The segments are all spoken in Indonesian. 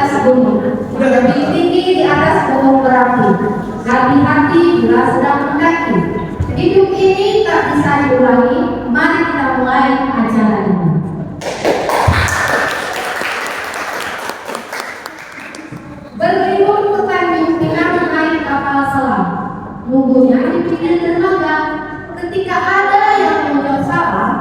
atas gunung, lebih tinggi di atas gunung berapi. Hati-hati bila sedang mendaki. Hidup ini tak bisa diulangi. Mari kita mulai acara ini. Berlibur ke Tanjung Pinang naik kapal selam. Nunggunya di pinggir dermaga. Ketika ada yang menjawab salah,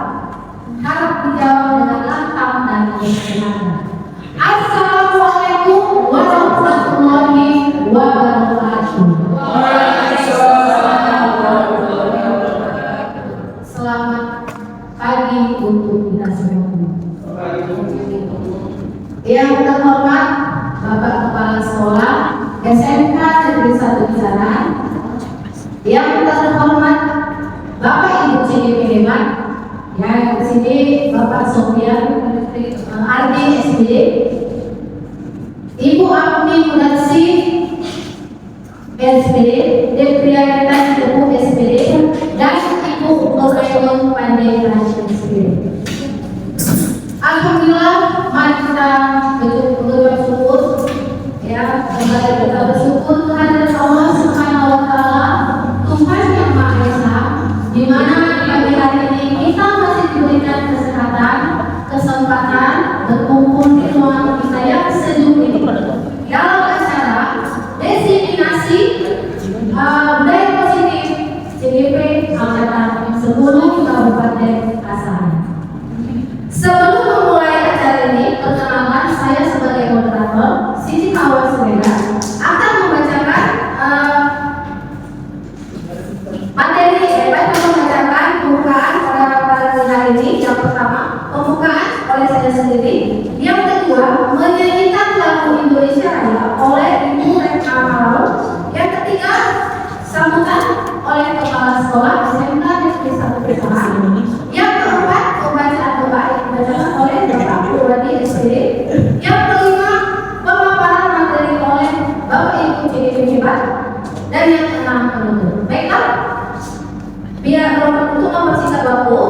harap dijawab dengan lantang dan bersemangat. Assalamualaikum warahmatullahi wabarakatuh. Selamat pagi untuk kita semua. Yang terhormat Bapak Kepala Sekolah SMK Negeri 1 Kisaran, yang terhormat Bapak Ibu CDP hebat, yang kesini Bapak Sofian Ardi SPD, Ibu Apni Mudarsi SPD, Deprianita Teguh SPD, dan Ibu Nurainun Pandai SPD. Alhamdulillah, mari kita berdoa syukur, ya, kembali kita bersyukur kehadirat Allah Subhanahu wa Ta'ala, Tuhan yang Maha Esa, di mana pagi hari ini kita masih diberikan kesehatan, kesempatan berkumpul di ruang kita yang sejuk ini dalam acara desiminasi budaya positif CDP Angkatan 10 Kabupaten Asahan. Sebelum memulai acara ini, perkenalkan saya sebagai moderator Siti Hawa Sureda akan membacakan materi membacakan pembukaan pada hari ini. Yang pertama, pembukaan oleh saya sendiri. Yang kedua, menyanyikan lagu Indonesia Raya oleh Ibu Retna Malau. Yang ketiga, sambutan oleh Kepala Sekolah SMK Negeri 1 Kisaran. Yang keempat, pembacaan doa yang dibacakan oleh Bapak Purwadi SPD. Yang kelima, pemaparan materi oleh Bapak Ibu CDP hebat. Dan yang keenam, penutup. Baiklah, biar untuk mempersingkat waktu,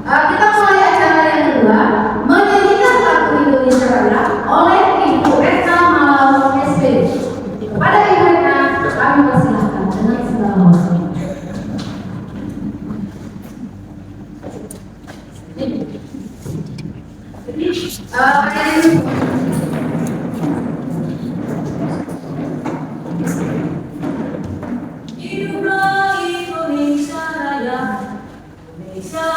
kita mulai acara yang kedua, menyanyikan lagu Indonesia Raya oleh Ibu Retna Malau SPD. Kepada Ibu Retna, kami persilahkan dengan segala hormat. Hiduplah Indonesia Raya, Indonesia.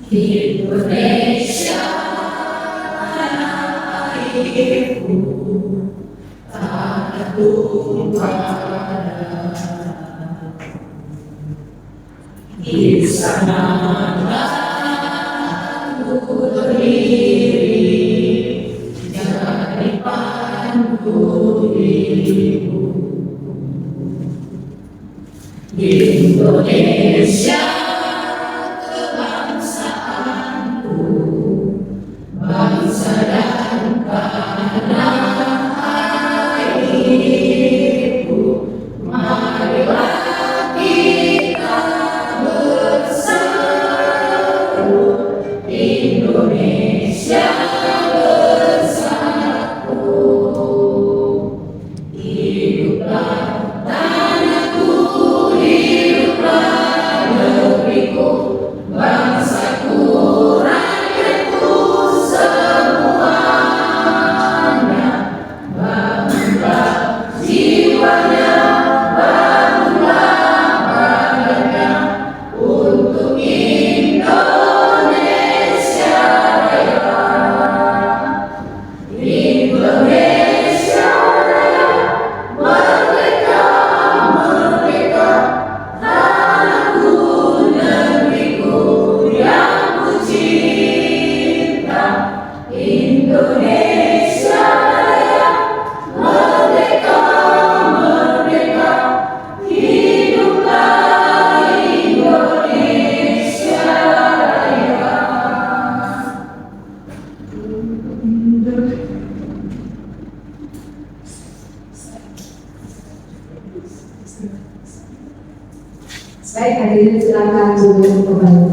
Indonesia airku, tanah tumpah di sana aku berdiri, jadi pangku dirimu. Indonesia kebangsaanku, bangsa dan tanah airku. Marilah kita bersatu, Indonesia bersatu. Hiduplah tanahku, hiduplah negeriku, bangsaku, rakyatku semuanya. Bangunlah jiwanya, bangunlah badannya untuk Indonesia Raya. Indonesia Raya, merdeka, merdeka, tanahku, negeriku yang ku cinta. Indonesia Raya, merdeka, merdeka, hiduplah Indonesia Raya. Baik, hadirin silakan duduk kembali.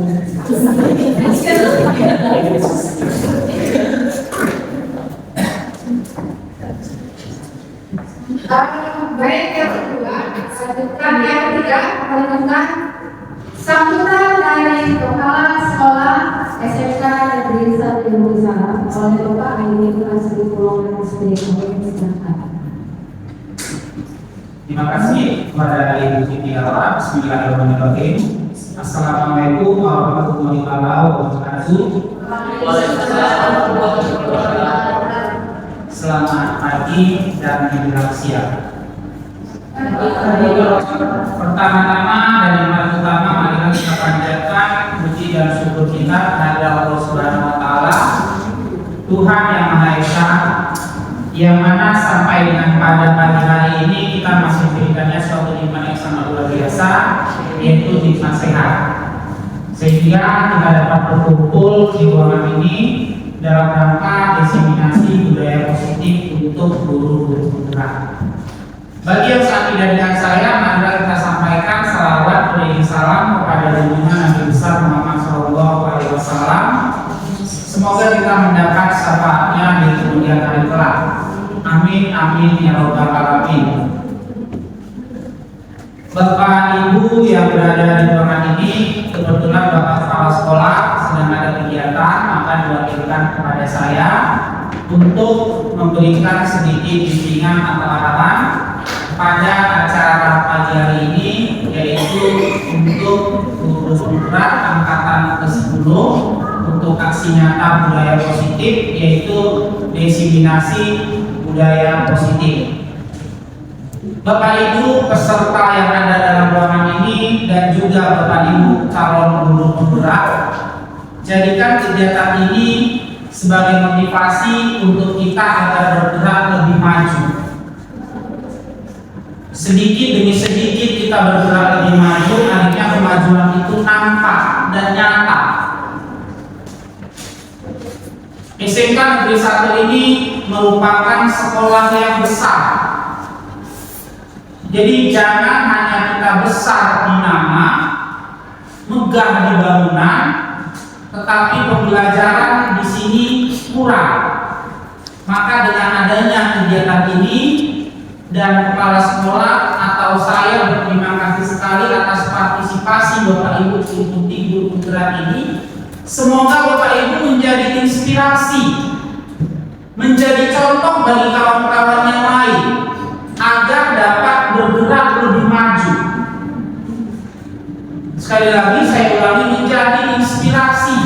Baik, yang kedua, lanjutkan yang ketiga, perhatikan sambutan dari Kepala Sekolah SMK Negeri 1 Indonesia oleh Bapak Aini Asri Pulau dan Silakan. Terima kasih kepada Ibu Siti Alwa. Bismillahirrahmanirrahim. Assalamualaikum warahmatullahi wabarakatuh. Selamat pagi dan menjelang siang. Pertama-tama dan yang paling utama, marilah kita panjatkan puji dan syukur kita kepada Allah Subhanahu Wa Taala, Tuhan yang Maha Esa, yang mana sampai dengan pada pagi hari ini kita masih diberikannya suatu nikmat yang sangat luar biasa, yaitu nikmat sehat, sehingga kita dapat berkumpul di ruangan ini dalam rangka diseminasi budaya positif untuk guru-guru penggerak. Bagi yang saat tidak dengan saya, marilah kita sampaikan salawat dan salam kepada junjungan Nabi besar Muhammad SAW. Semoga kita mendapat syafaatnya di kemudian hari kelak. Amin amin ya rabbal alamin. Bapak Ibu yang berada di ruangan ini, kebetulan Bapak Kepala Sekolah sedang ada kegiatan, maka diwakilkan kepada saya untuk memberikan sedikit bimbingan atau arahan pada acara pagi hari ini, yaitu untuk guru penggerak angkatan ke-10 untuk aksi nyata budaya positif, yaitu diseminasi budaya positif. Bapak Ibu peserta yang ada dalam ruangan ini dan juga Bapak Ibu calon guru penggerak, jadikan kegiatan ini sebagai motivasi untuk kita agar bergerak lebih maju. Sedikit demi sedikit kita bergerak lebih maju, akhirnya kemajuan itu nampak dan nyata. SMK Negeri 1 ini merupakan sekolah yang besar. Jadi jangan hanya kita besar di nama, megah di bangunan, tetapi pembelajaran di sini kurang. Maka dengan adanya kegiatan ini dan kepala sekolah atau saya berterima kasih sekali atas partisipasi Bapak Ibu mengikuti guru penggerak ini. Semoga Bapak Ibu menjadi inspirasi, menjadi contoh bagi kawan-kawan yang lain agar dapat bergerak lebih maju. Sekali lagi saya ulangi, menjadi inspirasi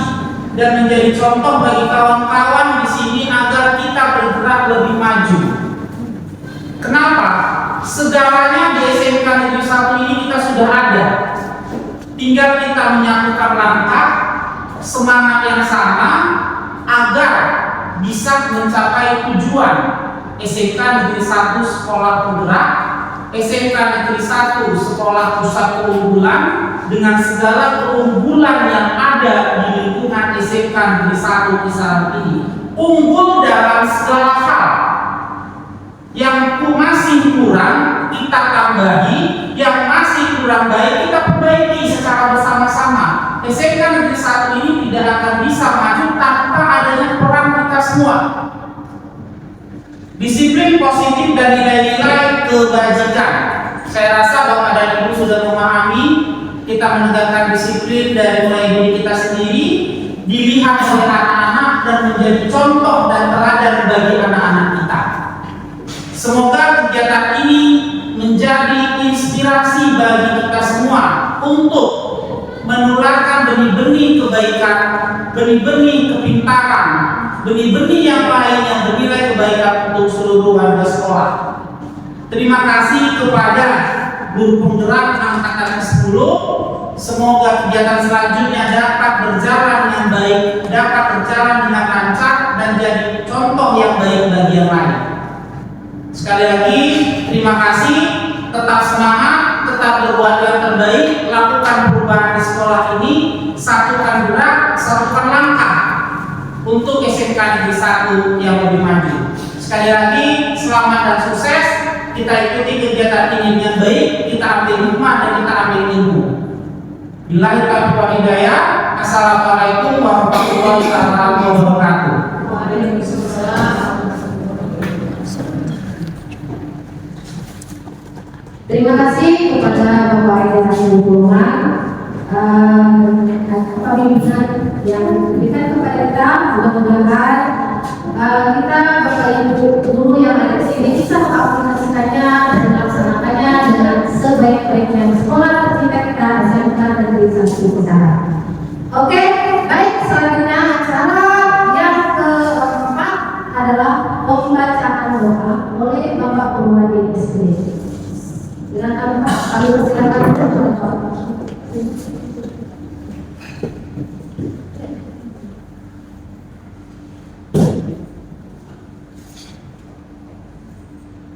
dan menjadi contoh bagi kawan-kawan di sini agar kita bergerak lebih maju. Kenapa? Segalanya di SMK Negeri 1 ini kita sudah ada. Tinggal kita menyatukan langkah, semangat yang sama agar bisa mencapai tujuan SMK Negeri 1 Sekolah Penggerak, SMK Negeri 1 Sekolah Pusat Keunggulan dengan segala keunggulan yang ada di lingkungan SMK Negeri 1 Kisaran ini. Unggul dalam segala hal. Yang masih kurang kita tambahi, yang masih kurang baik kita perbaiki secara bersama-sama. SMK Negeri 1 ini tidak akan bisa maju tanpa adanya peran kita semua. Disiplin positif dan nilai-nilai kebajikan. Saya rasa Bapak dan Ibu sudah memahami, kita menegakkan disiplin dari mulai diri kita sendiri, dilihat oleh anak-anak dan menjadi contoh dan teladan bagi anak-anak kita. Semoga kegiatan ini menjadi inspirasi bagi kita semua untuk menularkan benih-benih kebaikan, benih-benih kepintaran, benih-benih yang lain yang bernilai kebaikan untuk seluruh warga sekolah. Terima kasih kepada guru penggerak angkatan ke-10. Semoga kegiatan selanjutnya dapat berjalan yang baik, dapat berjalan dengan lancar dan jadi contoh yang baik bagi yang lain. Sekali lagi, terima kasih, tetap semangat, tetap berbuat yang terbaik, lakukan perubahan di sekolah ini, satukan gerak, satukan langkah untuk SMK Negeri 1 yang lebih maju. Sekali lagi, selamat dan sukses. Kita ikuti kegiatan ini dengan baik, kita ambil hikmah dan kita ambil ilmu. Billahi taufiq wal hidayah. Assalamualaikum warahmatullahi wabarakatuh. Waalaikumsalam. Terima kasih kepada Bapak Edwin Lingkungan pembimbingan yang diberikan kepada kita. Mudah-mudahan kita Bapak Ibu guru yang ada di sini bisa mengaplikasikannya dan melaksanakannya dengan sebaik-baiknya sekolah tercinta kita SMK Negeri 1 Utara. Oke, baik, selanjutnya acara yang keempat adalah pembacaan doa oleh Bapak Purwadi SD. Silakan Pak, kami persilakan untuk Bapak.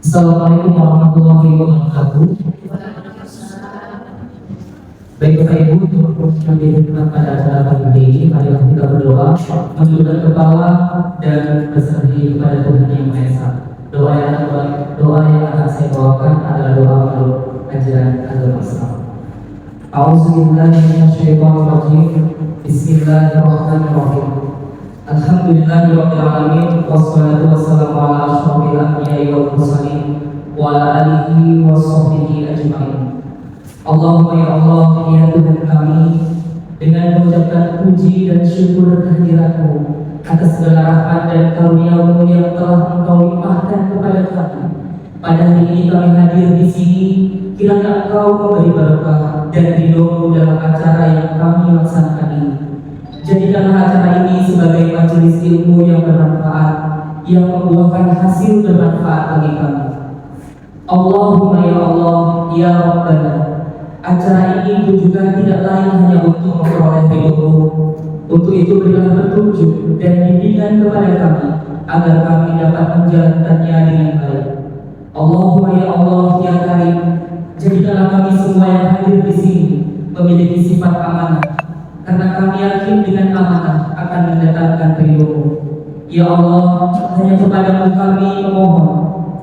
Assalamualaikum warahmatullahi wabarakatuh. Baik Bapak Ibu, untuk menjadikan pada acara pagi ini, marilah kita berdoa, menundukkan kepala dan bersanding kepada Tuhan Yang Maha Esa. Doa yang akan saya bawakan adalah doa menurut ajaran agama Islam. A'udzubillahi minasyaitonirrajim. Bismillahirrahmanirrahim. Alhamdulillahirabbil alamin wassalatu wassalamu ala asyrofil anbiya'i wal mursalin wa ala alihi washabbihi ajmain. Allahumma ya Allah, ya Tuhan kami, dengan mengucapkan puji dan syukur kehadirat-Mu atas segala rahmat dan karunia-Mu yang telah Engkau limpahkan kepada kami. Pada hari ini kami hadir di sini, kiranya Engkau memberi berkah dan ridho-Mu dalam acara yang kami laksanakan ini. Jadikanlah acara ini sebagai majelis ilmu yang bermanfaat, yang membuahkan hasil bermanfaat bagi kami. Allahumma ya Allah, ya Rabbana, acara ini tujuan tidak lain hanya untuk memperoleh ridho-Mu. Untuk itu berilah petunjuk dan bimbingan kepada kami agar kami dapat menjalankannya dengan baik. Allahumma ya Allah, ya Karim, jadikanlah kami semua yang hadir di sini memiliki sifat amanah, karena kami yakin dengan amanah akan mendatangkan ridho-Mu. Ya Allah, hanya kepadamu kami memohon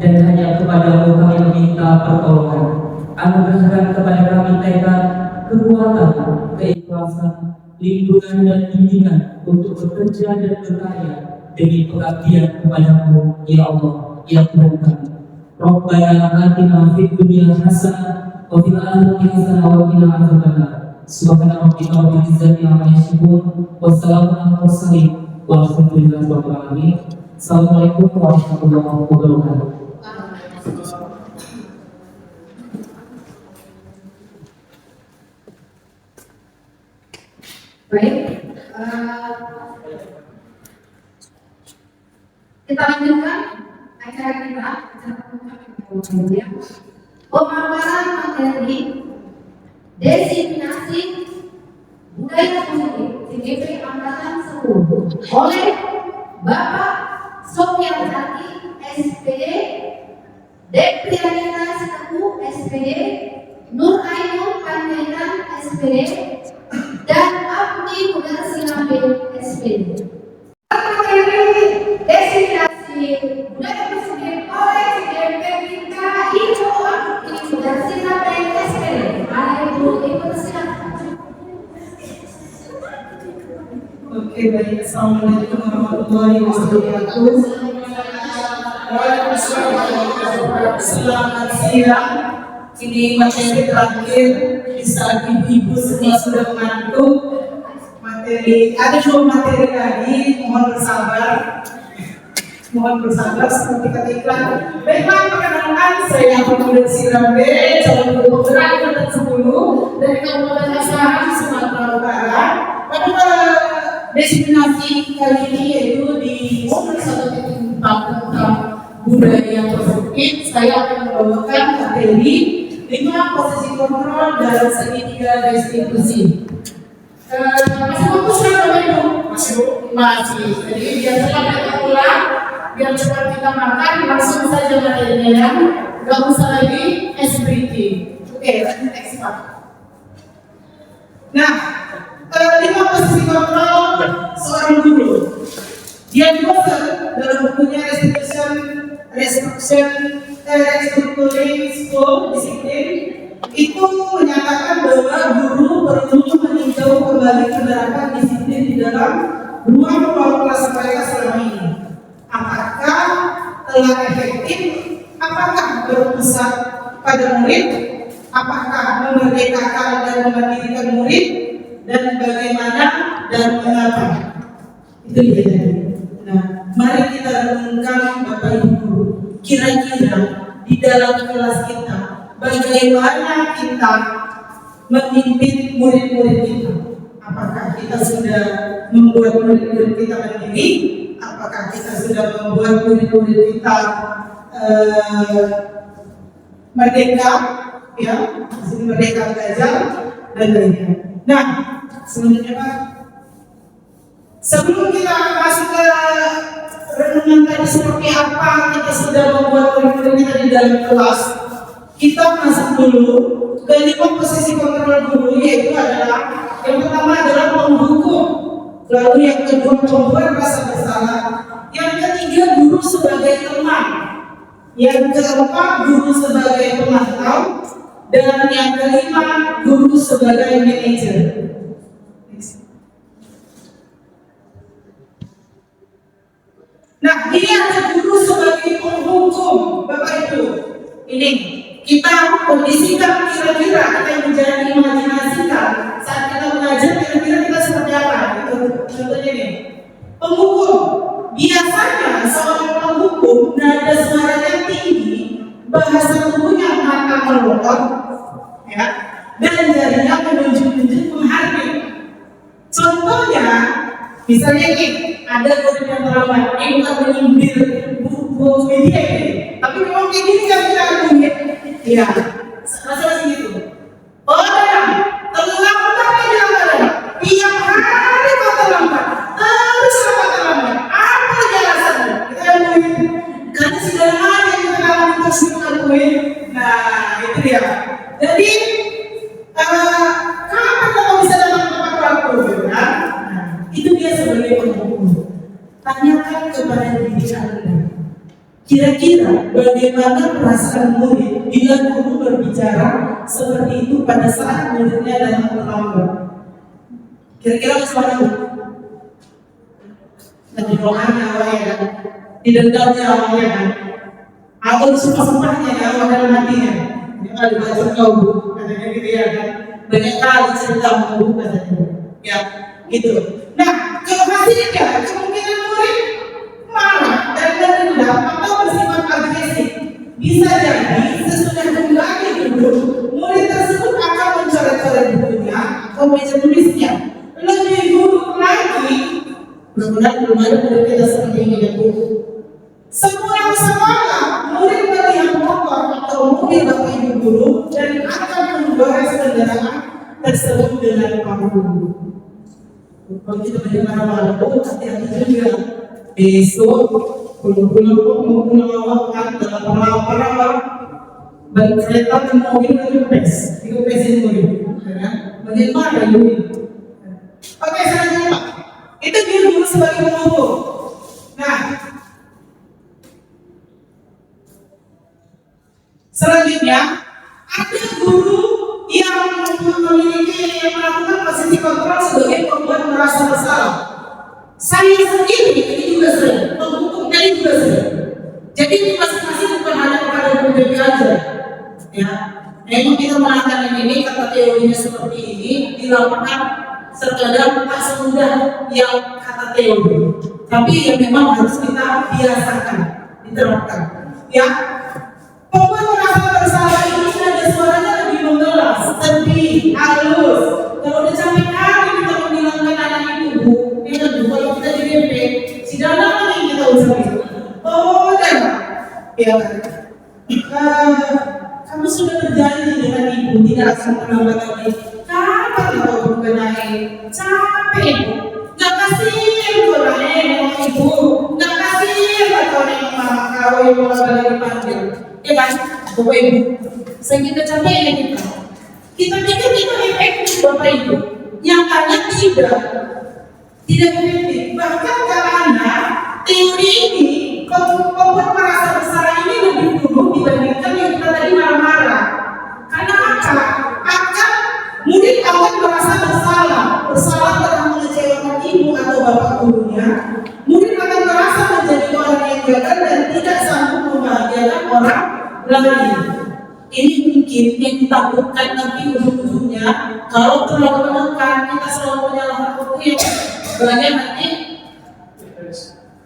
dan hanya kepadamu kami meminta pertolongan. Anugerahkan kepada kami tekad, kekuatan, keikhlasan, lindungan dan bimbingan untuk bekerja dan berkarya demi pengabdian kepadamu, ya Allah, ya Tuhan kami. Rabbana atina fid dunya hasanah wa fil akhirati hasanah wa qina adzabannar. Subhana rabbika rabbil izzati amma yasifun wa salamun alal mursalin walhamdulillahi rabbil alamin. Assalamualaikum warahmatullahi wabarakatuh. Baik, kita lanjutkan acara kita. Pemaparan materi desiminasi budaya positif CGP Angkatan 10 oleh Bapak Sofyan Hati SPD, Deprianita Sitepu SPD, Nur Ainun Panjaitan SPD, dan Abdi Muda Sinabil SPD. Materi destinasi budaya positif oleh CGP kita Ibu Abdi Muda Sinabil SPD. Ibu silakan. Oke, baik. Assalamualaikum warahmatullahi wabarakatuh. Selamat siang. Ini materi terakhir di saat ibu-ibu semua sudah mengantuk. Ada dua materi lagi, mohon bersabar seperti kata iklan. Baiklah, perkenalkan saya Pemuda Sirambe, calon guru Angkatan 10 dari Kabupaten Asahan, Sumatera Utara. Pada destinasi kali ini yaitu di Modul 1.4 tentang budaya positif, saya akan membawakan materi 5 posisi kontrol dalam segitiga distribusi. Masih fokus kan Bapak Ibu? Masih. Jadi biar cepat kita pulang, biar cepat kita makan, langsung saja materinya ya. Gak usah lagi SBT. Oke, next Pak. Nah, 5 posisi kontrol seorang guru. Dia bosan dalam bukunya Restructuring School Discipline itu menyatakan bahwa guru perlu meninjau kembali penerapan disiplin di dalam ruang kelas mereka selama ini. Apakah telah efektif? Apakah berpusat pada murid, apakah memerdekakan dan memandirikan murid, dan bagaimana dan mengapa. Itu dia tadi. Nah, mari kita renungkan Bapak Ibu, kira-kira di dalam kelas kita bagaimana kita memimpin murid-murid kita. Apakah kita sudah membuat murid-murid kita mandiri? Apakah kita sudah membuat murid-murid kita merdeka, ya, merdeka belajar dan lainnya. Nah, selanjutnya Pak, sebelum kita masuk ke renungan tadi seperti apa kita sudah membuat murid-murid kita di dalam kelas, kita masuk dulu ke 5 posisi kontrol guru, yaitu adalah yang pertama adalah menghukum, lalu yang kedua membuat rasa bersalah, yang ketiga guru sebagai teman, yang keempat guru sebagai pemantau, dan yang kelima guru sebagai manajer. Nah, ini ada guru sebagai penghukum, Bapak Ibu. Ini kita kondisikan kira-kira, kita menjadi imajinasikan saat kita mengajar kira-kira kita seperti apa. Contohnya nih, penghukum. Biasanya seorang penghukum nada suaranya tinggi, bahasa tubuhnya mata melotot, ya, dan jarinya menunjuk-nunjuk menghardik. Contohnya, misalnya nih, ada murid yang terlambat, ini bukan menyindir bu media ini, tapi memang kayak gini kan kita bunyi, ya, rasa gitu. Orang terlambat aja orang, tiap hari kau terlambat, terus apa terlambat? Apa alasannya? Kita yang bunyi, karena sudah ada yang kita alami terus kita bunyi. Nah, itu dia. Jadi, kapan kamu bisa datang tepat waktu, kan? Itu dia sebagai penghukum. Tanyakan kepada diri Anda, kira-kira bagaimana perasaan murid bila guru berbicara seperti itu pada saat muridnya datang terlambat? Kira-kira bagaimana? Nanti doanya awalnya kan, didendamnya awalnya kan, atau sumpah-sumpahnya ya awalnya nantinya. Ini kalau dibaca kau, katanya gitu ya kan, banyak kali cerita bu katanya, ya gitu. Nah, hasilnya kemungkinan murid marah dan dendam atau bersifat agresif. Bisa jadi sesudah kembali duduk, murid tersebut akan mencoret-coret bukunya atau meja tulisnya. Lebih buruk lagi, benar-benar belum ada murid kita seperti ini ya Bu. Sepulang sekolah, murid melihat motor atau mobil bapak ibu guru dan akan menggores kendaraan tersebut dengan paku. Kalau kita bagaimana malam, hati-hati juga. Besok, pulang-pulang mau pulang awal kan dalam perang-perang dan kereta dan mobil dikempes mobil, kan? Bagaimana ini? Oke, selanjutnya Pak, itu guru sebagai penghukum. Nah, selanjutnya ada guru yang memiliki melakukan posisi kontrol sebagai pembuat merasa bersalah. Saya sendiri ini juga sering, penghukum tadi juga sering. Jadi ini masing-masing bukan hanya kepada guru BP aja, ya. Memang kita mengatakan ini kata teorinya seperti ini di lapangan terkadang tak semudah yang kata teori, tapi yang memang harus kita biasakan, diterapkan, ya. Pembuat merasa bersalah ini ada suaranya lebih menggelas, sedih, halus. Kalau udah capek kali kita menghilangkan anak itu Bu, ingat Bu, kalau kita di DP, si Dana kan yang kita usahain. Oh dan, ya kamu sudah berjanji dengan ibu tidak akan terlambat lagi. Kapan kita bukan naik? Capek Ibu, nggak kasihan tuh naik ibu, nggak kasihan atau naik mama kau yang mau lagi dipanggil. Ya kan, Bapak Ibu, segitu capeknya kita pikir itu efektif Bapak Ibu, nyatanya tidak efektif. Bahkan karena teori ini pembuat merasa bersalah ini lebih buruk dibandingkan yang kita tadi marah-marah. Karena akan murid akan merasa bersalah telah mengecewakan ibu atau bapak gurunya. Murid akan merasa menjadi orang yang gagal dan tidak sanggup membahagiakan orang lain. Ini takutkan nanti ujung-ujungnya kalau terlalu menekan kita selalu menyalahkan orang banyak nanti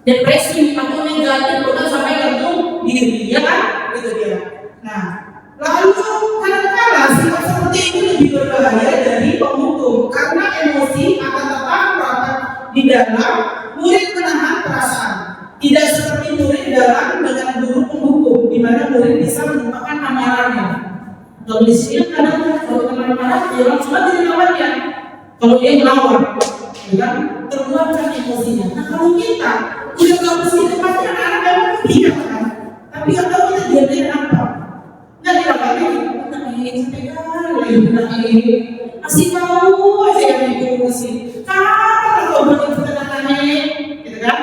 depresi atau negatif bahkan sampai gantung diri, ya kan? Itu dia. Nah, lalu kadang-kadang sikap seperti ini lebih berbahaya dari penghukum karena emosi akan tetap merapat di dalam murid menahan perasaan. Tidak seperti murid dalam dengan guru penghukum, di mana murid bisa melupakan amarahnya. Kalau di sini kadang kalau teman marah, dia langsung aja dilawannya. Kalau dia melawan, ya kan? Terluapkan emosinya. Nah, kalau kita udah nggak mesti tempatnya anak-anak memang dia kan, tapi nggak tahu kita diajarin apa. Nggak dilakukan masih tahu aja yang diurusi. Kapan kalau bagi kita naik, gitu kan?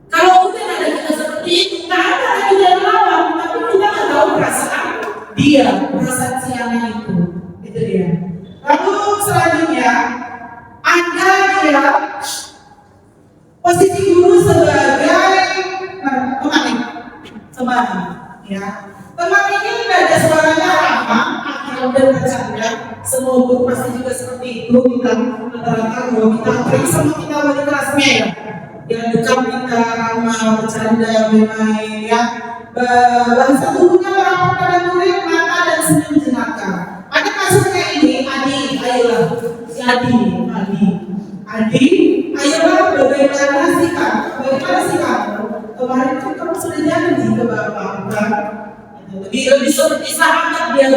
Kalau udah ada kita seperti itu, nggak ada lagi dia lawan, tapi kita nggak tahu perasaan dia, perasaan si anak itu dia. Lalu selanjutnya ada dia posisi guru sebagai teman, ya. Teman ini ada suaranya ramah, akal dan bercanda. Semua guru pasti juga seperti itu. Kita rata-rata kalau kita apalagi sama kita wali kelasnya ya. Yang dekat kita ramah, bercanda, bermain, ya. Bahasa tubuhnya merawat pada murid, mata dan senyum jenaka. Ada kasusnya ini, Adi, ayolah, si Adi, ayolah bagaimana sikap? Kemarin itu kamu sudah janji ke Bapak, bukan? Lebih seperti sahabat dia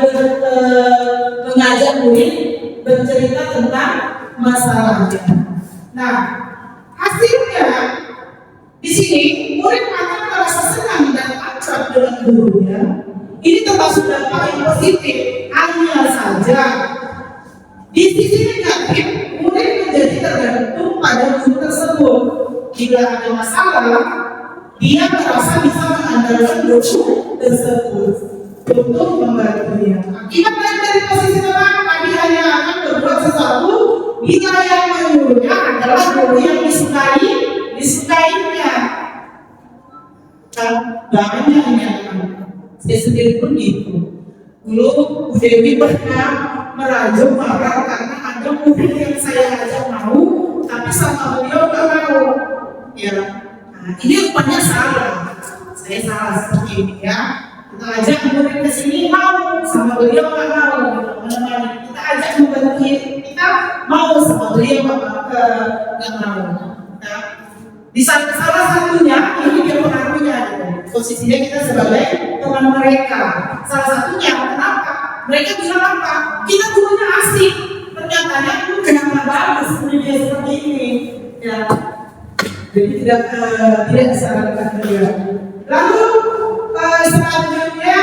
mengajak murid bercerita tentang masalahnya. Nah, hasilnya di sini murid akan merasa senang dan akrab dengan gurunya. Ini termasuk dampak yang positif. Hanya saja di sisi negatif, murid menjadi tergantung pada guru tersebut. Bila ada masalah, dia merasa bisa mengandalkan guru tersebut untuk membantunya. Akibat dari posisi teman, kami hanya akan berbuat sesuatu bila yang menyuruhnya adalah guru yang disukainya. Dan banyak yang saya sendiri pun gitu. Dulu Bu Dewi pernah merajuk marah karena ada murid yang saya ajak mau, tapi sama beliau nggak mau. Ya, nah, ini rupanya salah. Saya salah seperti ini ya. Kita ajak murid ke sini mau, sama beliau nggak mau. Teman-teman, kita ajak membantu kita mau, sama beliau nggak mau. Nah, di salah satunya ini dia pengaruhnya. Posisinya kita sebagai teman mereka. Salah satunya kenapa? Mereka bilang apa? Kita gurunya asik. Ternyata itu kenapa bagus dia seperti ini. Ya. Jadi tidak disarankan dia. Lalu selanjutnya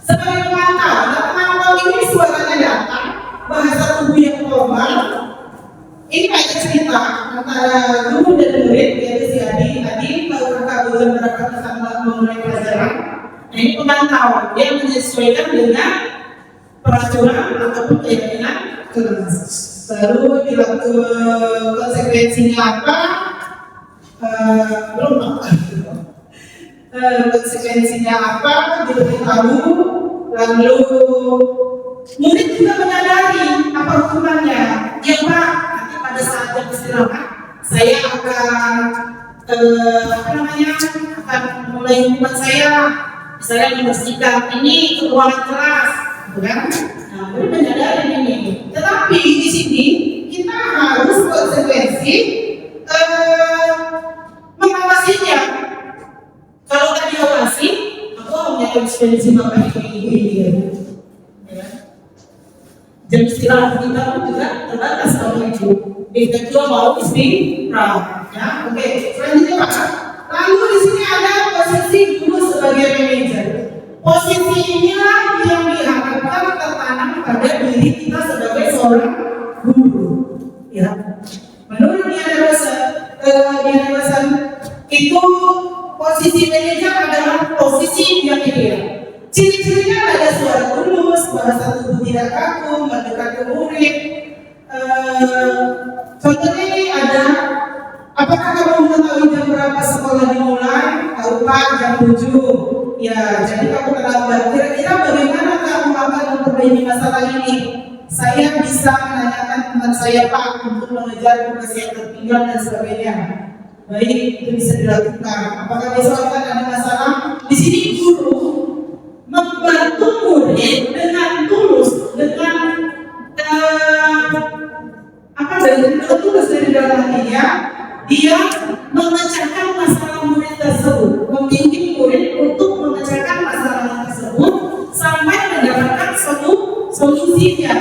sebagai pemantau. Nah, pemantau ini suaranya datang, bahasa tubuh yang formal. Ini kayak cerita antara guru dan murid, yaitu si Adi. Tadi kalau kakak belum berapa sama mengenai pelajaran. Nah, ini pemantau yang menyesuaikan dengan peraturan ataupun keyakinan kelas. Lalu dilakukan konsekuensinya apa? Belum apa. Konsekuensinya apa? Diberitahu. Lalu murid juga menyadari apa hukumannya. Ya Pak, nanti pada saat jam istirahat saya akan akan mulai hukuman saya. Saya membersihkan ini ke ruangan kelas, gitu kan? Nah, murid menyadari ini. Tetapi di sini kita harus konsekuensi mengawasinya. Kalau tak diawasi, aku hanya konsekuensi bapak ini. Jam istirahat kita pun juga terbatas kalau itu. Kita juga mau istirahat. Ya, oke. Selanjutnya Pak. Lalu di sini ada posisi guru sebagai manajer. Posisi inilah yang diharapkan tertanam pada diri kita sebagai seorang guru. Ya. Menurut Diana Rosen itu posisi manajer adalah posisi yang ideal. Ciri-cirinya ada suara tulus, bahasa tubuh tidak kaku, mendekat ke murid. Contohnya ini ada, apakah kamu mengetahui jam berapa sekolah dimulai? Tahu Pak, jam 7. Ya, jadi kamu terlambat. Kira-kira bagaimana kamu menjadi masalah ini, saya bisa menanyakan teman saya Pak untuk mengejar tugas yang tertinggal dan sebagainya. Baik, itu bisa dilakukan. Apakah besok akan ada masalah? Di sini guru membantu murid dengan tulus, dengan tulus dari dalam hatinya, dia memecahkan masalah murid tersebut, membimbing murid untuk memecahkan masalah tersebut sampai mendapatkan suatu solusinya.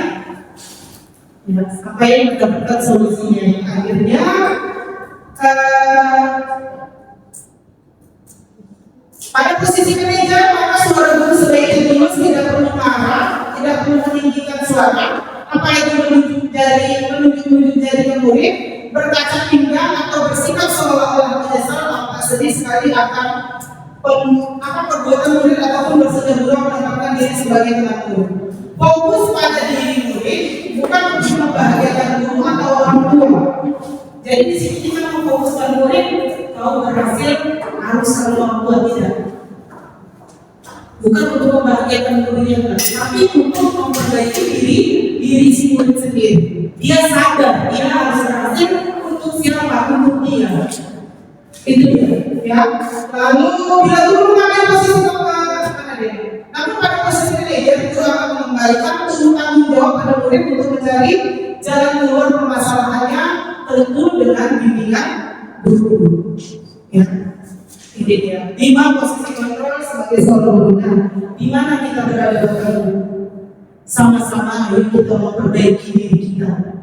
Ya, sampai mendapatkan solusinya. Akhirnya pada posisi manajer, maka suara guru sebaiknya tulus, tidak perlu marah, tidak perlu meninggikan suara. Apa itu menunjuk jari ke murid, berkaca pinggang atau bersikap seolah-olah menyesal, maka sedih sekali akan perbuatan murid ataupun bersedih menempatkan diri sebagai teman guru. Fokus pada diri murid, bukan untuk membahagiakan guru atau orang tua. Jadi di sini kita memfokuskan murid, kau berhasil harus kalau orang tua tidak. Bukan untuk membahagiakan gurunya, tapi untuk memperbaiki diri si murid sendiri. Dia sadar dia harus berhasil untuk siapa, untuk dia. Itu dia. Ya. Lalu bila guru mengambil posisi namun pada posisi manajer itu akan mengembalikan tanggung jawab pada murid untuk mencari jalan keluar permasalahannya, tentu dengan bimbingan guru. Ya. Ini dia. 5 posisi kontrol sebagai seorang guru. Di mana kita berada Bapak? Sama-sama yuk kita memperbaiki diri kita.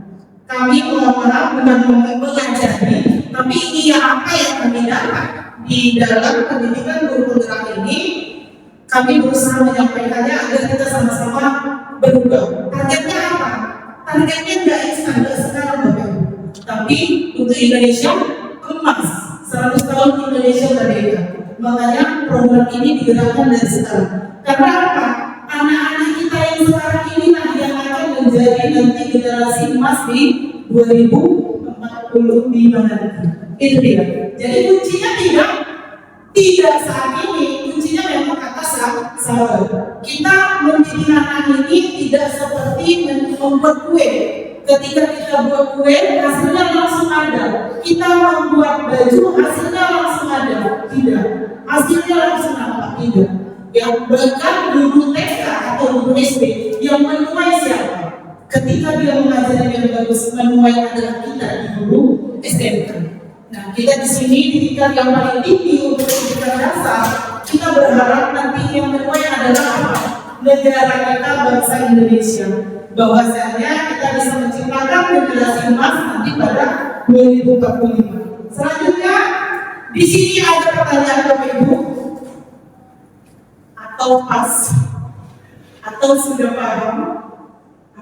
Kami orang-orang bukan mengajari, tapi ini apa yang kami dapat di dalam pendidikan guru penggerak ini. Kami berusaha menyampaikannya agar kita sama-sama berubah. Targetnya apa? Targetnya nggak instan, nggak sekarang Bapak. Tapi untuk Indonesia emas 100 tahun Indonesia merdeka. Makanya program ini digerakkan dari sekarang. Karena apa? Anak-anak kita yang sekarang inilah yang akan menjadi nanti generasi emas di 2045 nanti. Itu dia. Jadi kuncinya tidak saat ini, kuncinya memang kata sabar. Kita mendidik anak ini tidak seperti membuat kue. Ketika kita buat kue, hasilnya langsung ada. Kita membuat baju, hasilnya langsung ada. Tidak, hasilnya langsung nampak. Tidak. Yang bahkan guru TK atau guru SD yang menuai siapa? Ketika dia mengajari yang bagus, menuai adalah kita di guru SMK. Nah, kita di sini di tingkat yang paling tinggi untuk pendidikan dasar, kita berharap nanti yang menuai adalah apa? Negara kita, bangsa Indonesia. Bahwasanya kita bisa menciptakan generasi emas nanti pada 2045. Selanjutnya, di sini ada pertanyaan Bapak Ibu, atau pas, atau sudah paham,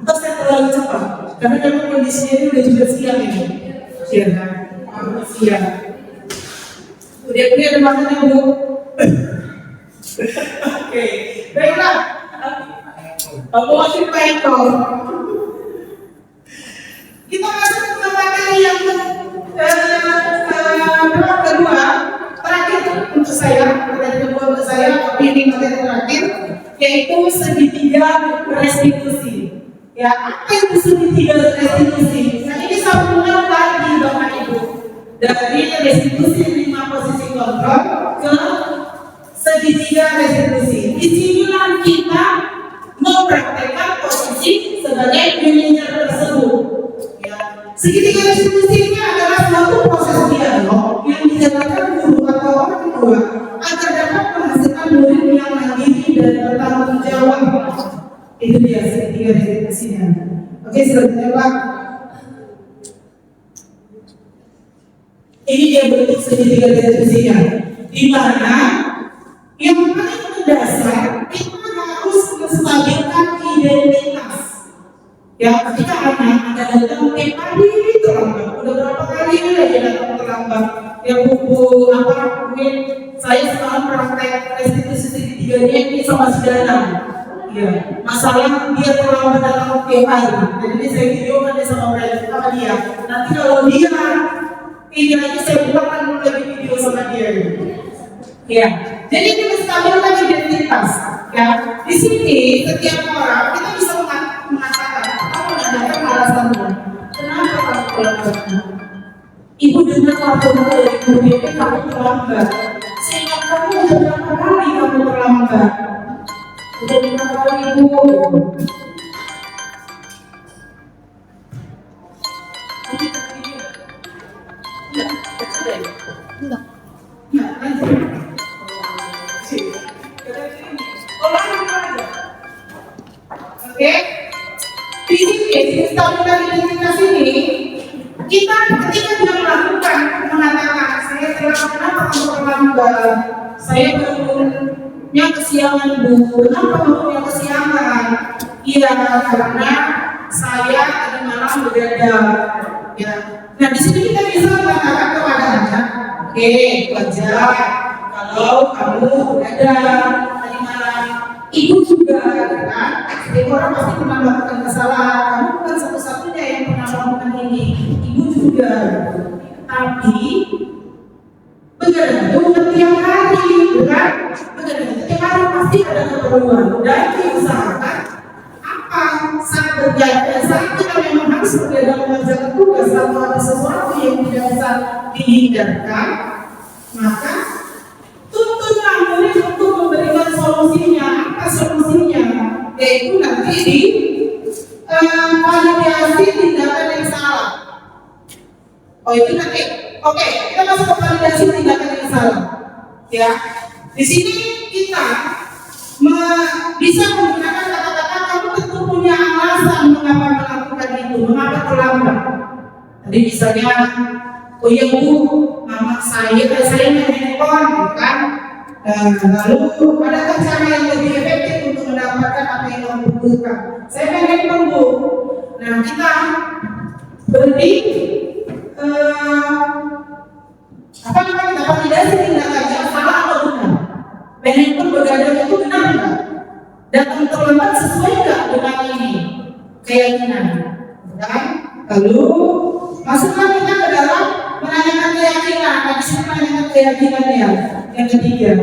atau saya terlalu cepat, karena memang kondisinya ini udah juga siang ini. Siang. Kemudian ada masalah Bu. Oke, baiklah. Aku masih Pak. Kita masuk ke materi yang kedua, terakhir untuk saya, materi kedua untuk saya, tapi ini materi terakhir, yaitu segitiga restitusi. Ya, apa itu segitiga restitusi? Nah, ini sambungan lagi Bapak Ibu dari restitusi 5 posisi kontrol ke segitiga restitusi. Di sinilah kita mempraktekkan posisi sebagai manajer tersebut. Ya. Segitiga restitusi ini adalah suatu proses dialog yang dijalankan guru atau orang tua agar dapat menghasilkan murid yang mandiri dan bertanggung jawab. Itu dia segitiga restitusinya. Oke, selanjutnya Pak. Ini dia bentuk segitiga restitusinya. Di mana yang paling mendasar kita harus menstabilkan identitas. Ya, ketika anak datang tadi terlambat, udah berapa kali lagi datang terlambat. Ya buku mungkin saya sekarang praktek restitusi segitiganya ini sama sedana. Ya, masalah dia terlambat datang tiap hari. Jadi saya videokan dia sama dia. Nanti kalau dia ini lagi saya buatkan dulu lagi video sama dia. Ya, jadi kita stabilkan identitas. Ya, di sini setiap orang kita bisa terlambatnya? Ibu dengar laporan dari Ibu BP kamu terlambat. Seingat kamu udah berapa kali kamu terlambat? Udah berapa kali Ibu? Nah, lanjut. Oke, di sini stamina identitas ini kita ketika dia melakukan mengatakan saya kenapa kamu terlambat, saya bangunnya kesiangan Bu, kenapa bangunnya kesiangan? Iya karena saya tadi malam begadang. Ya, nah di sini kita bisa mengatakan kepada anak, oke wajar kalau kamu begadang tadi malam. Ibu juga, kan? Setiap orang pasti pernah melakukan kesalahan. Kamu bukan satu-satunya yang pernah melakukan ini. Ibu juga. Tapi begadang itu bukan tiap hari, kan? Begadang itu tiap hari pasti ada keperluan. Dan diusahakan apa saat begadang, saat kita memang harus begadang mengerjakan tugas atau ada sesuatu yang tidak bisa dihindarkan, maka tuntunlah murid untuk memberikan solusinya. Apa solusinya? Yaitu nanti di validasi tindakan yang salah. Oh itu nanti. Oke, kita masuk ke validasi tindakan yang salah. Ya, di sini kita bisa menggunakan kata-kata kamu tentu punya alasan mengapa melakukan itu, mengapa terlambat. Tadi misalnya, oh iya Bu, mama saya main handphone, kan? Lalu adakah cara yang lebih efektif untuk mendapatkan apa yang kamu butuhkan? Saya main handphone Bu. Nah kita beri apa namanya validasi tindakannya salah atau benar. Main handphone begadang itu benar nggak? Datang terlambat sesuai nggak dengan ini keyakinan? Dan lalu masuklah kita ke dalam menanyakan keyakinan. Tadi saya menanyakan keyakinannya. Yang ketiga,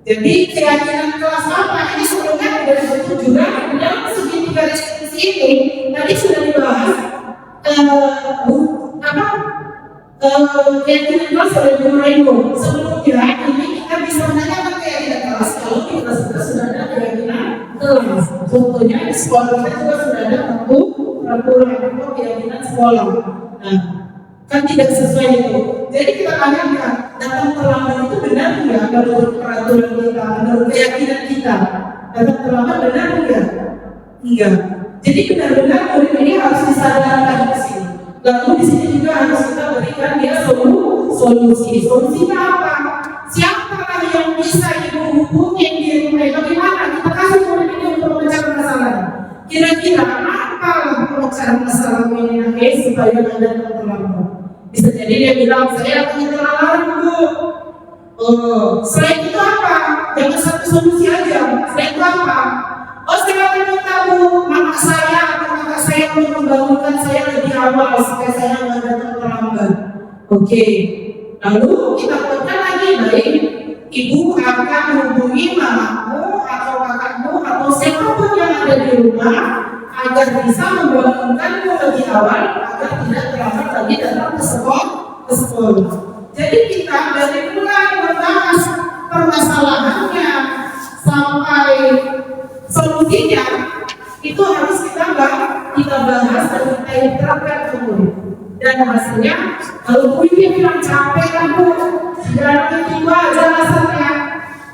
jadi keyakinan kelas apa ini sebelumnya sudah disebut juga dalam segitiga diskusi ini tadi sudah dibahas keyakinan kelas oleh Guru Rainbow. Sebelumnya ini kita bisa menanyakan keyakinan kelas kalau di kelas kita sudah ada keyakinan kelas. Contohnya di sekolah kita juga sudah ada peraturan atau keyakinan sekolah. Nah, kan tidak sesuai itu. Jadi kita tanyakan, datang terlambat itu benar nggak menurut peraturan kita, menurut keyakinan kita? Datang terlambat benar nggak? Enggak. Jadi benar-benar murid ini harus disadarkan di sini. Lalu di sini juga harus kita berikan dia solusi. Solusinya apa? Siapakah yang bisa ibu hubungin di rumah? Bagaimana kita kasih murid ini untuk memecahkan masalah? Kira-kira apa pemecahan masalah ini supaya anda terlambat? Bisa jadi dia bilang, saya punya terlalu Bu. Selain itu apa? Jangan satu solusi aja. Selain itu apa? Oh, saya minta Bu, mama saya atau kakak saya untuk membangunkan saya lebih awal supaya saya nggak datang terlambat. Oke. Lalu kita buatkan lagi, baik. Ibu akan menghubungi mamamu atau kakakmu atau siapapun yang ada di rumah agar bisa membangunkanmu lebih awal agar tidak terlambat lagi datang ke sekolah. Jadi kita dari mulai membahas permasalahannya sampai solusinya itu harus kita bahas dan kita terapkan ke murid. Dan hasilnya kalau muridnya bilang capek kan Bu, sudah itu aja alasannya.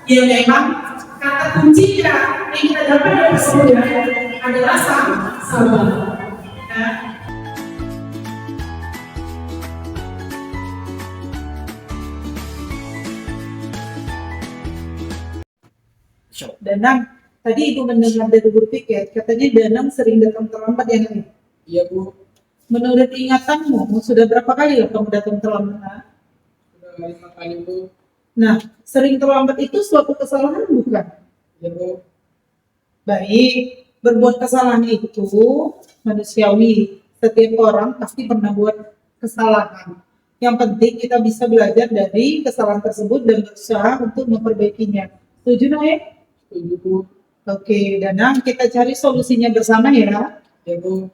Ya memang kata kuncinya yang kita dapat dari semuanya adalah sabar. Nah, Danang, tadi Ibu mendengar dari guru piket, katanya Danang sering datang terlambat ya Nang? Iya Bu, Menurut ingatanmu, sudah berapa kali kamu datang terlambat? sudah 5 kali Bu. Nah, sering terlambat itu suatu kesalahan bukan? Iya Bu, Baik, berbuat kesalahan itu manusiawi. Setiap orang pasti pernah buat kesalahan. Yang penting kita bisa belajar dari kesalahan tersebut dan berusaha untuk memperbaikinya. Setuju Nae? setuju Bu. Oke, Danang, kita cari solusinya bersama ya. Iya Bu,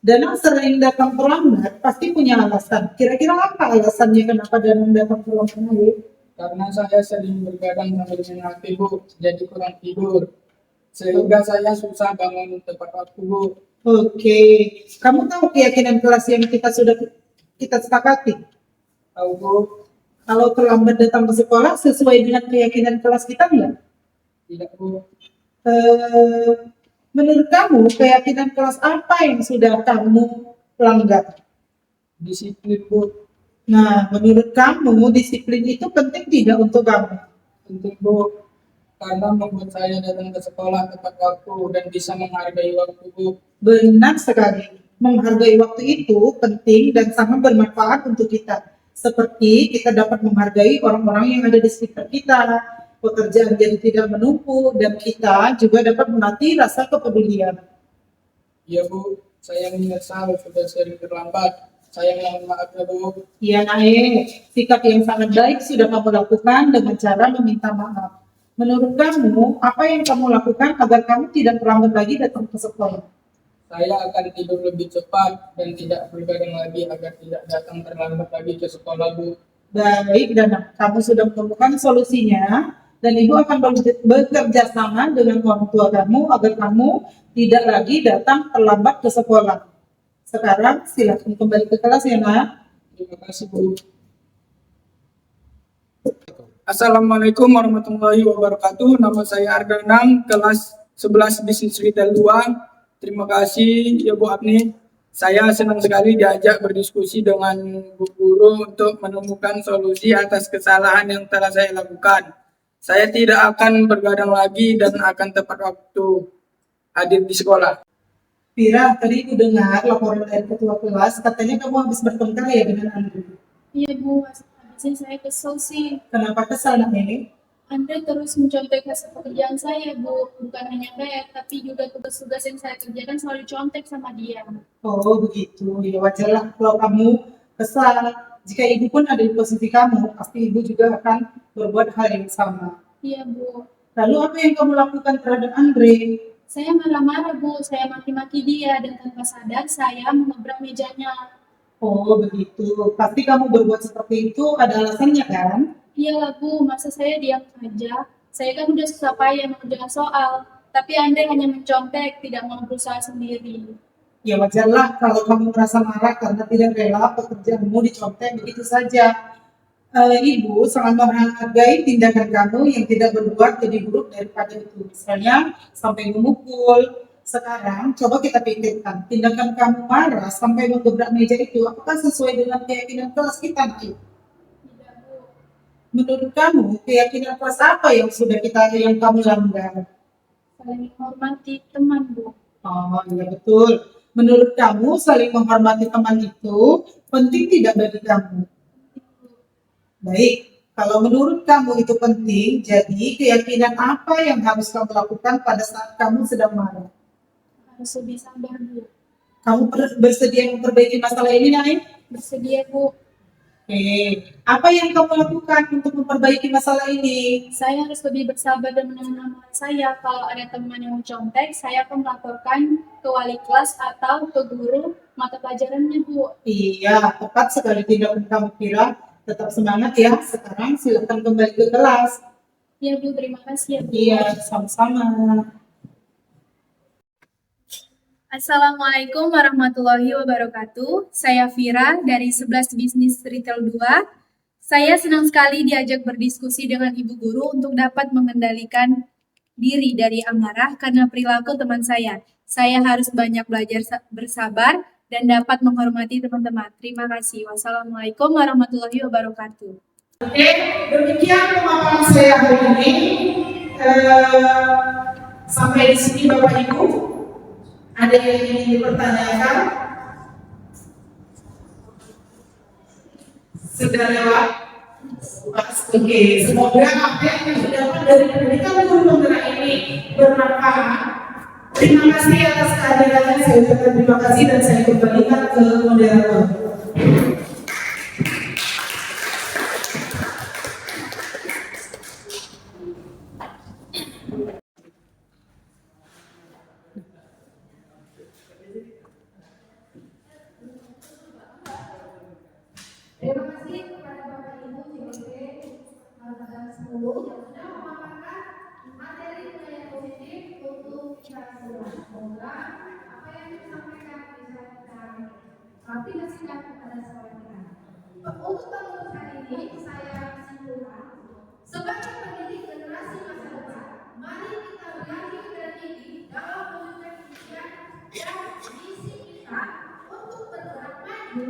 Danang sering datang terlambat, pasti punya alasan. Kira-kira apa alasannya kenapa Danang datang terlambat, Ayu? Karena saya sering bergadang sambil main HP, Bu, jadi kurang tidur. Sehingga saya susah bangun tepat waktu, Bu. Oke, kamu tahu keyakinan kelas yang kita sepakati? Tahu, Bu? Kalau terlambat datang ke sekolah sesuai dengan keyakinan kelas kita enggak? Tidak, Bu. Eh, Menurut kamu keyakinan kelas apa yang sudah kamu langgar? Disiplin, Bu. Nah, menurut kamu disiplin itu penting tidak untuk kamu? Penting, Bu. Karena membuat saya datang ke sekolah tepat waktu dan bisa menghargai waktu, Bu. Benar sekali. Menghargai waktu itu penting dan sangat bermanfaat untuk kita. Seperti kita dapat menghargai orang-orang yang ada di sekitar kita, pekerjaan jadi tidak menumpuk, dan kita juga dapat melatih rasa kepedulian. Iya, Bu. Saya menyesal sudah sering terlambat. Saya mohon maaf ya, Bu. Ya, Nae, sikap yang sangat baik sudah kamu lakukan dengan cara meminta maaf. Menurut kamu, apa yang kamu lakukan agar kamu tidak terlambat lagi datang ke sekolah? Saya akan tidur lebih cepat dan tidak bergadang lagi agar tidak datang terlambat lagi ke sekolah, Bu. Baik, dan kamu sudah menemukan solusinya, dan ibu akan bekerja sama dengan orang tua kamu agar kamu tidak lagi datang terlambat ke sekolah. Sekarang silakan kembali ke kelas ya, Nak. Terima kasih, Bu. Assalamualaikum warahmatullahi wabarakatuh. Nama saya Ardanang, kelas 11 Bisnis Retail 2. Terima kasih ya Bu Apni. Saya senang sekali diajak berdiskusi dengan Bu Guru untuk menemukan solusi atas kesalahan yang telah saya lakukan. Saya tidak akan bergadang lagi dan akan tepat waktu hadir di sekolah. Vira, tadi aku dengar laporan dari ketua kelas, katanya kamu habis bertengkar ya dengan Andre. Iya Bu, habisnya saya kesel sih. Kenapa kesal, Nak Nene? Andre terus mencontek hasil pekerjaan saya Bu, bukan hanya saya, tapi juga tugas-tugas yang saya kerjakan selalu contek sama dia. Oh, begitu. Ya wajarlah kalau kamu kesal. Jika ibu pun ada di posisi kamu, pasti ibu juga akan berbuat hal yang sama. Iya Bu, Lalu apa yang kamu lakukan terhadap Andre? saya marah-marah Bu, saya maki-maki dia dan tanpa sadar saya mengebrak mejanya. Oh, begitu. Pasti kamu berbuat seperti itu ada alasannya kan? Iyalah Bu, masa saya diam aja? Saya kan udah susah payah mengerjakan soal, tapi Andre hanya mencontek, tidak mau berusaha sendiri. Ya wajarlah kalau kamu merasa marah karena tidak rela pekerjaanmu dicontek begitu saja. Ibu sangat menghargai tindakan kamu yang tidak berbuat lebih buruk daripada itu. Misalnya sampai memukul. Sekarang coba kita pikirkan, tindakan kamu marah sampai menggebrak meja itu apakah sesuai dengan keyakinan kelas kita, Nak? Tidak Bu, Menurut kamu keyakinan kelas apa yang yang kamu langgar? saling menghormati teman Bu. Oh iya betul. Menurut kamu saling menghormati teman itu penting tidak bagi kamu? Baik, kalau menurut kamu itu penting, jadi keyakinan apa yang harus kamu lakukan pada saat kamu sedang marah? Harus lebih sabar Bu. Kamu bersedia memperbaiki masalah ini, Naim? Bersedia Bu. Oke, apa yang kamu lakukan untuk memperbaiki masalah ini? Saya harus lebih bersabar dan menahan amarah saya. Kalau ada teman yang mencontek, saya akan melaporkan ke wali kelas atau ke guru mata pelajarannya, Bu. Iya, tepat sekali tindakan kamu kira. Tetap semangat ya. Sekarang silakan kembali ke kelas. Ya, Bu, terima kasih ya, Bu. Iya, sama-sama. Assalamualaikum warahmatullahi wabarakatuh. Saya Vira dari 11 Bisnis Retail 2. Saya senang sekali diajak berdiskusi dengan Ibu Guru untuk dapat mengendalikan diri dari amarah karena perilaku teman saya. Saya harus banyak belajar bersabar dan dapat menghormati teman-teman. Terima kasih. Wassalamualaikum warahmatullahi wabarakatuh. Oke, demikian pemaparan saya hari ini. Sampai di sini Bapak Ibu. Ada yang ingin dipertanyakan? Sudah lewat? Oke, semoga apa yang didapat dari pendidikan guru penggerak ini bermanfaat. Terima kasih atas kehadirannya. Saya ucapkan terima kasih dan saya kembalikan ke moderator. kelas 10 yang sudah memaparkan materi nilai positif untuk kita semua. Semoga apa yang disampaikan bisa kita aplikasikan kepada sekolah kita. Untuk pengurus hari ini saya simpulkan sebagai pendidik generasi masa depan, mari kita belajar dan ini dalam mewujudkan impian dan misi kita untuk bergerak maju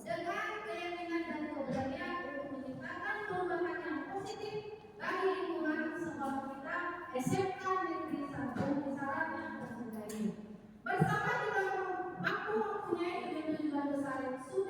dengan keyakinan dan keberanian untuk menciptakan perubahan yang positif bagi lingkungan sekolah kita SMK Negeri 1 Kisaran yang tercinta ini. Bersama kita mampu mempunyai tujuan besar yang sudah